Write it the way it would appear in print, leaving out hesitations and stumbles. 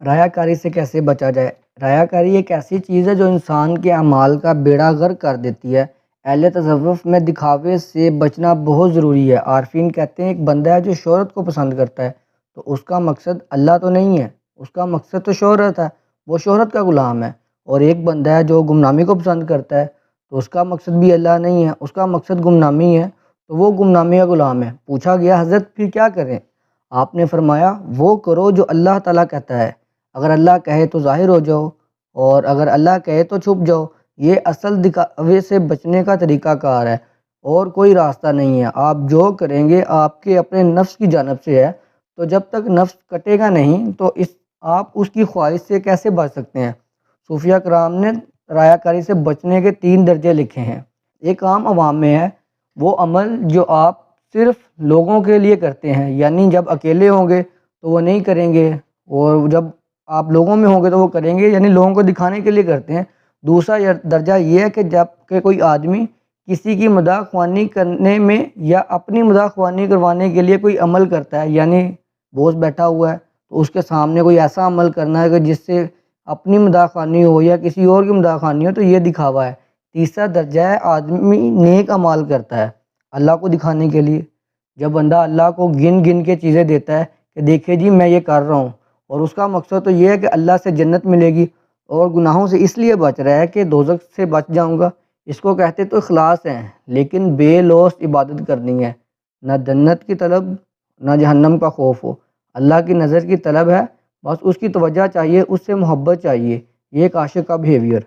رایا کاری سے کیسے بچا جائے؟ رایا کاری ایک ایسی چیز ہے جو انسان کے اعمال کا بیڑا غرق کر دیتی ہے۔ اہل تصوف میں دکھاوے سے بچنا بہت ضروری ہے۔ عارفین کہتے ہیں ایک بندہ ہے جو شہرت کو پسند کرتا ہے تو اس کا مقصد اللہ تو نہیں ہے، اس کا مقصد تو شہرت ہے، وہ شہرت کا غلام ہے۔ اور ایک بندہ ہے جو گمنامی کو پسند کرتا ہے تو اس کا مقصد بھی اللہ نہیں ہے، اس کا مقصد گمنامی ہے، تو وہ گمنامی کا غلام ہے۔ پوچھا گیا حضرت پھر کیا کریں؟ آپ نے فرمایا وہ کرو جو اللہ تعالیٰ کہتا ہے، اگر اللہ کہے تو ظاہر ہو جاؤ اور اگر اللہ کہے تو چھپ جاؤ۔ یہ اصل دکھاوے سے بچنے کا طریقہ کار ہے اور کوئی راستہ نہیں ہے۔ آپ جو کریں گے آپ کے اپنے نفس کی جانب سے ہے، تو جب تک نفس کٹے گا نہیں تو آپ اس کی خواہش سے کیسے بچ سکتے ہیں؟ صوفیہ کرام نے رایا کاری سے بچنے کے 3 درجے لکھے ہیں۔ ایک عام عوام میں ہے وہ عمل جو آپ صرف لوگوں کے لیے کرتے ہیں، یعنی جب اکیلے ہوں گے تو وہ نہیں کریں گے، اور جب آپ لوگوں میں ہوں گے تو وہ کریں گے، یعنی لوگوں کو دکھانے کے لیے کرتے ہیں۔ دوسرا درجہ یہ ہے کہ جب کہ کوئی آدمی کسی کی مداح خوانی کرنے میں یا اپنی مداح خوانی کروانے کے لیے کوئی عمل کرتا ہے، یعنی بوس بیٹھا ہوا ہے تو اس کے سامنے کوئی ایسا عمل کرنا ہے کہ جس سے اپنی مداح خوانی ہو یا کسی اور کی مداح خوانی ہو، تو یہ دکھاوا ہے۔ تیسرا درجہ ہے آدمی نیک اعمال کرتا ہے اللہ کو دکھانے کے لیے۔ جب بندہ اللہ کو گن گن کے چیزیں دیتا ہے کہ دیکھے جی میں یہ کر رہا ہوں، اور اس کا مقصد تو یہ ہے کہ اللہ سے جنت ملے گی، اور گناہوں سے اس لیے بچ رہا ہے کہ دوزخ سے بچ جاؤں گا، اس کو کہتے تو اخلاص ہے۔ لیکن بے لوث عبادت کرنی ہے، نہ جنت کی طلب نہ جہنم کا خوف ہو، اللہ کی نظر کی طلب ہے، بس اس کی توجہ چاہیے، اس سے محبت چاہیے۔ یہ ایک عاشق کا بیہیویئر۔